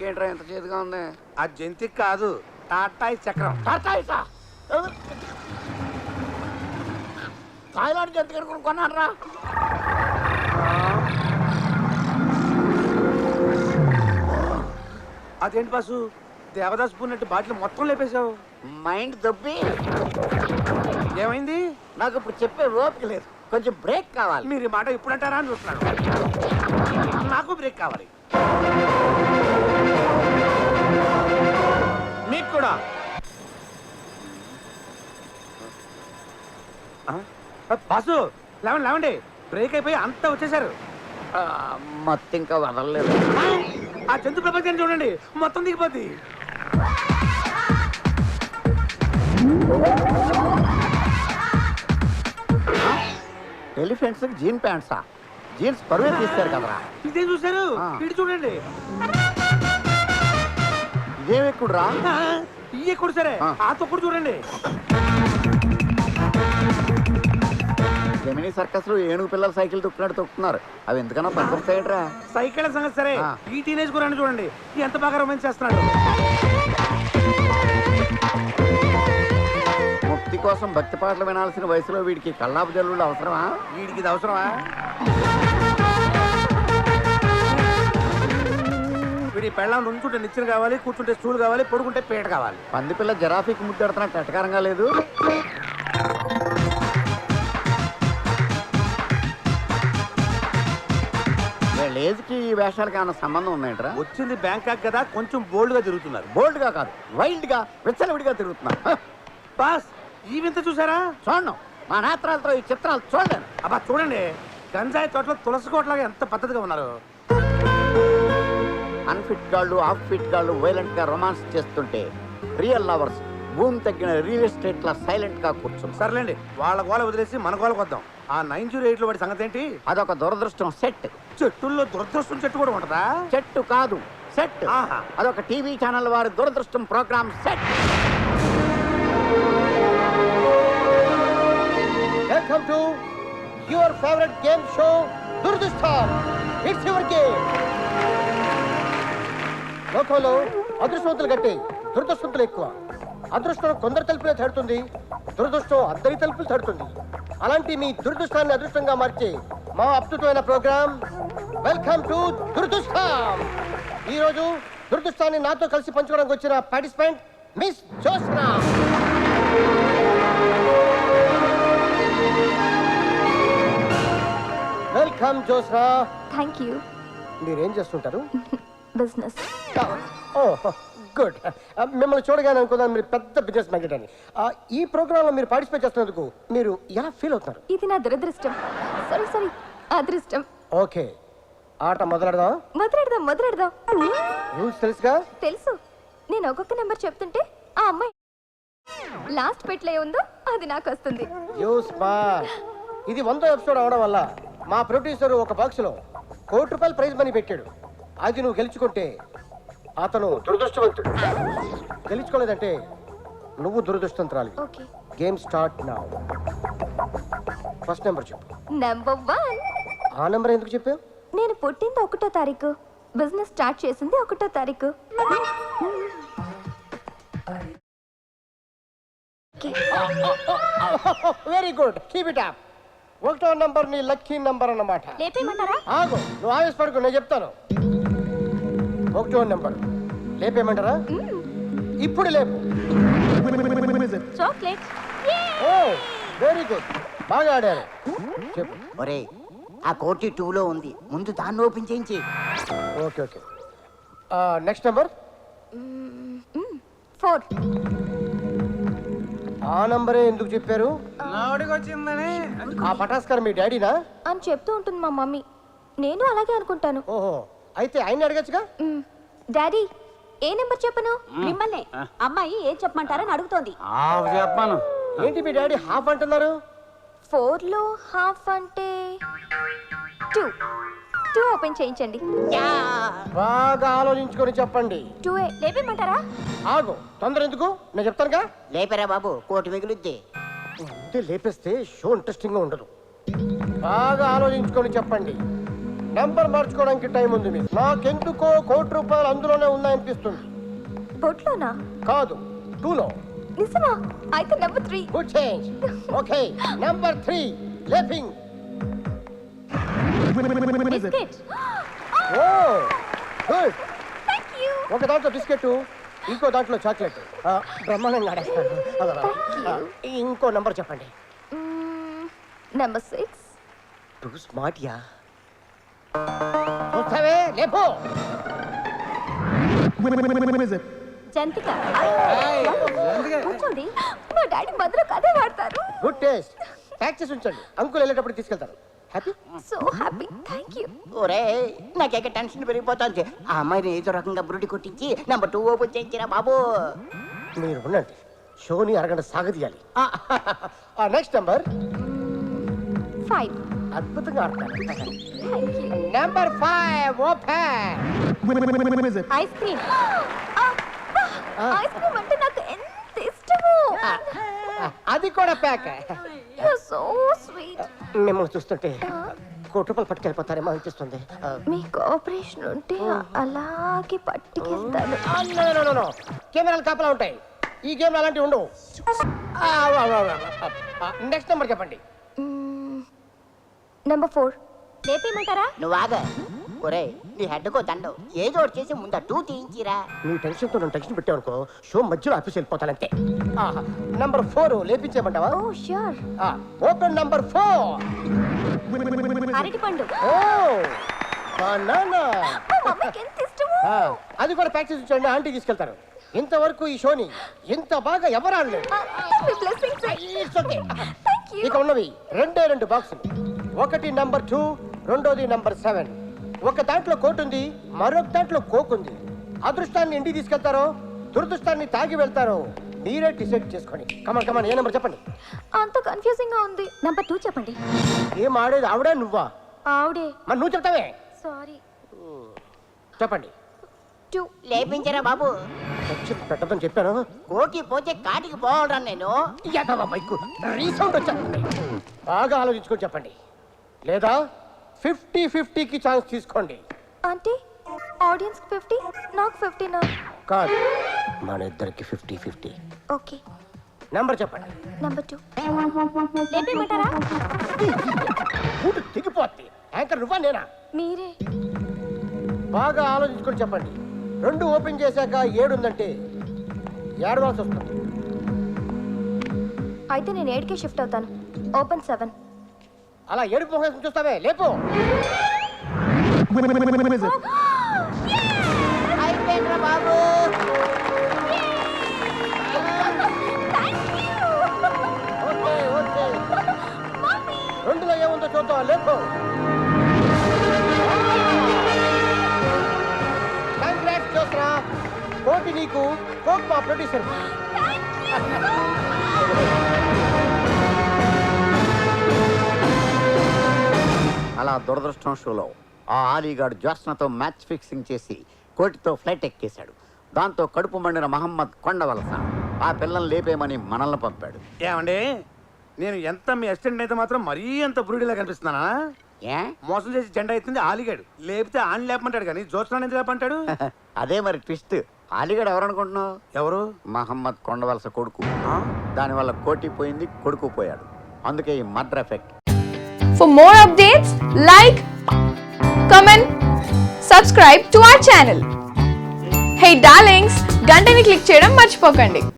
ఏంట్రా ఎంత చేతిగా ఉంది? ఆ జంతికి కాదు, టాటాయి చక్రం. టాటాయిసా? థాయిలాండ్ జంతికి కొన్నాను రా. అదేంటి బాసు, దేవదాస్ పూనట్టు బాటిల్ మొత్తం లేపేశావు. మైండ్ దొబ్బి ఏమైంది? నాకు ఇప్పుడు చెప్పే ఓపిక లేదు, కొంచెం బ్రేక్ కావాలి. మీరు ఈ మాట ఇప్పుడు అంటారా అని చూస్తున్నాను. నాకు బ్రేక్ కావాలి. మీకు కూడా. బాసు లేవండి లేవండి, బ్రేక్ అయిపోయి అంతా వచ్చేసారు. మొత్తం ఇంకా వదలలేదు. ఆ జంతు ప్రపంచాన్ని చూడండి, మొత్తం దిగిపోద్ది. ఎలిఫెంట్స్ జీన్ ప్యాంట్సా? జీన్స్ పరువే తీస్తారు కదరా. ఇదే చూసారు, ఇటు చూడండి. ఇదేమెక్కుడురా? ఇయ్యే కూడా సరే, ఆ తొక్కుడు చూడండి. జమినీ సర్కస్ లో ఏనుగు పిల్లలు సైకిల్ తొక్కున్నాడు తొక్కుతున్నారు. అవి ఎందుకన్నా పనికొస్తాయంట్రా? సైకిల్ సంగతి సరే, ఈ టీనేజ్ గురాన్ని చూడండి, ఎంత బాగా రొమాన్స్ చేస్తున్నాడు. ముక్తి కోసం భక్తి పాటలు వినాల్సిన వయసులో వీడికి కల్లాపు జల్లుళ్ళు అవసరమా? వీడికి ఇది అవసరమా? వీడి పెళ్ళం నుంచుంటే నిచ్చెన కావాలి, కూర్చుంటే స్టూల్ కావాలి, పడుకుంటే పీట కావాలి. పంది పిల్ల జరాఫీకి ముద్దెడుతున్నట్టు ఎటకారంగా లేదు. వీళ్ళేజ్కి ఈ వేషాలకి ఏమైనా సంబంధం ఉన్నాయంటరా? వచ్చింది బ్యాంకాక్ కదా, కొంచెం బోల్డ్ గా తిరుగుతున్నారు. బోల్డ్ గా కాదు, వైల్డ్ గా విచ్చలవిడిగా తిరుగుతున్నారు. బాస్ ఈ వింత చూసారా? చూడను, మా నేత్రాలతో ఈ చిత్రాలు చూడలేను. అబ్బా చూడండి, గంజాయి తోటలో తులసి కోటలాగా ఎంత పద్ధతిగా ఉన్నారు. అన్ఫిట్ గాళ్ళు, ఆఫ్ ఫిట్ గాళ్ళు వైలెంట్ గా రొమాన్స్ చేస్తుంటే రియల్ లవర్స్ భూమి తగ్గిన రియల్ ఎస్టేట్ లా సైలెంట్ గా కూర్చుంది. సర్లేండి, వాళ్ళ గోల వదిలేసి మన గోలకు వద్దాం. ఆ 908 లో వాడి సంగతి ఏంటి? అదొక దురదృష్టం సెట్. చెట్టుల్లో దురదృష్టం చెట్టు కూడా ఉంటదా? చెట్టు కాదు, సెట్. అదొక టీవీ ఛానల్ వారి దురదృష్టం program set. Welcome to your favourite game show దురదృష్టం. It's your game. లోకంలో అదృష్టవంతులు గట్టి దురదృష్టవంతులు ఎక్కువ. అదృష్టం కొందరు తలుపులే తడుతుంది, దురదృష్టం అందరి తలుపులు తడుతుంది. అలాంటి మీ దురదృష్టాన్ని అదృష్టంగా మార్చే మా అద్భుతమైన ప్రోగ్రామ్ వెల్కమ్ టు దురదృష్టం. ఈరోజు దురదృష్టాన్ని నాతో కలిసి పంచుకోవడానికి వచ్చిన participant miss Josna. Welcome Josna. Thank you. మీరేం చేస్తుంటారు? బిజినెస్. ఓ గుడ్. మిమ్మల్ని చూడగానే అనుకున్నాను మీరు పెద్ద బిజినెస్ మ్యాగ్నెట్ అని. ఈ ప్రోగ్రాంలో మీరు పార్టిసిపేట్ చేస్తున్నందుకు మీరు ఎలా ఫీల్ అవుతున్నారు? ఇది నా దురదృష్టం. సారీ అదృష్టం. ఓకే, ఆట మొదలెడదాం. మొదలెడదాం. రూల్స్ తెలుసుగా? తెలుసు. నేను ఒక్కొక్క నెంబర్ చెప్తుంటే ఆ అమ్మాయి లాస్ట్ పెట్లో ఉందో అది నాకు వస్తుంది. You smart. ఇది 100వ ఎపిసోడ్ అవడం వల్ల మా ప్రొడ్యూసర్ ఒక బాక్స్ లో ₹1,00,00,000 ప్రైజ్ మనీ పెట్టాడు. అది నువ్వు గెలుచుకుంటే అతను దురదృష్టవంతుడు, గెలుచుకోలేదంటే నువ్వు దురదృష్టవంతురాలి. Okay, game start now. First number చెప్పు. నెంబర్ 1. ఆ నెంబర్ ఎందుకు చెప్పావు? నేను పుట్టింది 1వ తారీఖు, బిజినెస్ స్టార్ట్ చేసింది 1వ తారీఖు. Very good, keep it up. 1వ నంబర్ నీ లక్కీ నంబర్ అన్నమాట. లేపేయమంటారా? ఆగు, నువ్వు ఆవేశపడకు, నేను చెప్తాను. 1వ నంబర్ లేపేయమంటారా? ఇప్పుడు లేపు. చాక్లెట్. ఓ వెరీ గుడ్, బాగా ఆడారు. చెప్పు. ఒరే, ఆ కోటి 2లో ఉంది, ముందు దాన్ని ఓపెన్ చేయించి. Okay okay. Next number. 4. ఆ నంబరే ఎందుకు చెప్పారు? ఆ పటాస్కర్ మీ డాడీనా అని చెప్తూ ఉంటుంది మా మమ్మీ. నేను అలాగే అనుకుంటాను. ఓహో, అయితే ఆయన అడగచ్చుగా. డాడీ, ఏ నెంబర్ చెప్పను? మిమ్మల్ని అమ్మాయి ఏం చెప్పమంటారని అడుగుతోంది. చెప్పాను. ఏంటి మీ డాడీ హాఫ్ అంటున్నారు? 4లో హాఫ్ అంటే 2 ఓపెన్ చేయించండి. బాగా ఆలోచించుకొని చెప్పండి. 2 లేపేయమంటారా? ఆగు, తొందర ఎందుకు, నేను చెప్తానుగా. లేపరా బాబు, కోటి మిగులుద్ది. లేపేస్తే షో ఇంట్రెస్టింగ్ గా ఉండదు. బాగా ఆలోచించుకొని చెప్పండి. నంబర్ మార్చుకోవడానికి టైం ఉంది మీకు. నాకెందుకో ₹1,00,00,000 అందులోనే ఉన్నాయనిపిస్తుంది. బొట్లోనా? కాదు, 2లో. నిజమా? అయితే number 3. Good change. Okay, number 3 లేపింగ్. Biscuit. Oh good. Thank you. ఒక దాంట్లో బిస్కెట్, ఇంకో దాంట్లో చాక్లెట్. బ్రహ్మాండంగా ఆడేస్తాడు. ఇంకో నంబర్ చెప్పండి. నెంబర్ 6. టూ స్మార్ట్ యా. చూస్తావే, లేపో. జంతిక. కూర్చోండి. మా డాడీ మధ్యలో కథే వాడతారు. Good taste. ప్యాక్ చేసి ఉంచండి, అంకుల్ వెళ్ళేటప్పుడు తీసుకెళ్తారు. Happy. So happy. Thank you. ఒరే నాకేక టెన్షన్ పెరిగిపోతుంది. ఆ అమ్మాయిని ఏదో రకంగా బురుడి కొట్టించి నెంబర్ 2 ఓపెన్ చేయించిరా బాబు. మీరు ఉండండి, షోని అరగంట సాగదీయాలి. Next number 5. అద్భుతంగా ఆడతారు. Thank you. Number 5 open. Ice cream. Ice cream అంటే నాకు ఎంత ఇష్టమో. అది కూడా ప్యాక్. You so sweet. మిమ్మల్ని చూస్తుంటే ₹1,00,00,000 పట్టుకెళ్ళిపోతారేమో అనిపిస్తుంది. మీకు ఆపరేషన్ ఉంటే అలాగే పట్టుకెళ్తాను. కెమెరాలు కాపలా ఉంటాయి, ఈ గేమ్ అలాంటివి ఉండవు. నెక్స్ట్ నెంబర్ చెప్పండి. నెంబర్ 4. లేపేయమంటారా? నువ్వు ఆగా. ఒరే నీ హెడ్కో దండం ఏదో ఒకటి చేసి ముందా 2 తీయించిరా. నీ టెన్షన్తో నన్ను టెన్షన్ పెట్టావనుకో, షో మధ్యలో ఆఫీస్ వెళ్ళిపోతానంతే. నంబర్ 4 లేపించేయమంటావా? ఓ ష్యూర్. Open number 4. అరటి పండు. ఓ బనానా. మా మమ్మీకి ఎంత ఇష్టమో. అది కూడా ప్యాక్ చేసి ఉంచండి, ఆంటీ తీసుకెళ్తారు. ఇంతవరకు ఈ షోని ఇంత బాగా ఎవరు ఆడలేదు. మీ blessings. It's okay. Thank you. ఇక ఉన్నవి 2 బాక్సులు. ఒకటి నంబర్ 2, రెండోది నంబర్ 7. ఒక దాంట్లో కోట్ ఉంది, మరొక దాంట్లో కోక్ ఉంది. అదృష్టాన్ని ఇంటికి తీసుకెళ్తారో దురదృష్టాన్ని తాగి వెళ్తారో మీరే డిసైడ్ చేసుకోండి. కమాన్ ఏ నెంబర్ చెప్పండి. అంత కన్ఫ్యూజింగ్ గా ఉంది. నంబర్ 2 చెప్పండి. ఏం ఆడేది ఆవిడా నువ్వా? ఆవిడే. మరి నువ్వు చెప్తావే. సారీ. చెప్పండి. 2. లేపించరా బాబు. టెన్షన్ పెట్టదని చెప్పాను. కోకి పోతే కాటికి పోవడం నేను. రీసౌండ్ వచ్చాను. బాగా ఆలోచించుకొని చెప్పండి, లేదా 50-50కి ఛాన్స్ తీసుకోండి. అంటే ఆడియన్స్ 50, నాకు 50 నా? కాదు, మన ఇద్దరికి 50-50. ఓకే. నెంబర్ చెప్పండి. నెంబర్ 2. లేపేయమంటారా? ఊటు తెగిపోద్ది. యాంకర్ నువ్వా నేనా? మీరే. బాగా ఆలోచించుకొని చెప్పండి. 2 ఓపెన్ చేశాక 7 ఉందంటే ఏడవాల్సి వస్తుంది. అయితే నేను 8కే షిఫ్ట్ అవుతాను. ఓపెన్ 7. అలా ఏడుపు మొహం చూస్తావే, లేపు. అయిపోయిందిరా బాబు. ఓకే. 2లో ఏముందో చూద్దాం, లేపు. కంగ్రాట్స్ జోస్రా, కోటి నీకు, కోక్ మా ప్రొడ్యూసర్. అలా దురదృష్టం షోలో ఆ ఆలీగాడు జ్యోత్స్నతో మ్యాచ్ ఫిక్సింగ్ చేసి కోటితో ఫ్లైట్ ఎక్కేశాడు. దాంతో కడుపు మండిన మహమ్మద్ కొండవలస ఆ పిల్లల్ని లేపేయమని మనల్ని పంపాడు. ఏమండి, నేను ఎంత మీ అసిస్టెంట్ అయితే మాత్రం మరీ అంత బ్రూడీలా కనిపిస్తున్నానా? ఏ మోసం చేసి జెండా ఎత్తింది ఆలిగాడు. లేపితే ఆన్ లేపమంటాడు కానీ జోత్స్నాన్ని ఎందుకు లేపంటాడు? అదే మరి ట్విస్ట్. ఆలీగాడు ఎవరనుకుంటున్నావు? ఎవరు? మహమ్మద్ కొండవలస కొడుకు. దానివల్ల కోటి పోయింది, కొడుకు పోయాడు. అందుకే ఈ murder effect. For more updates, like, comment, subscribe to our channel. Hey darlings, గంటని click చేయడం మర్చిపోకండి.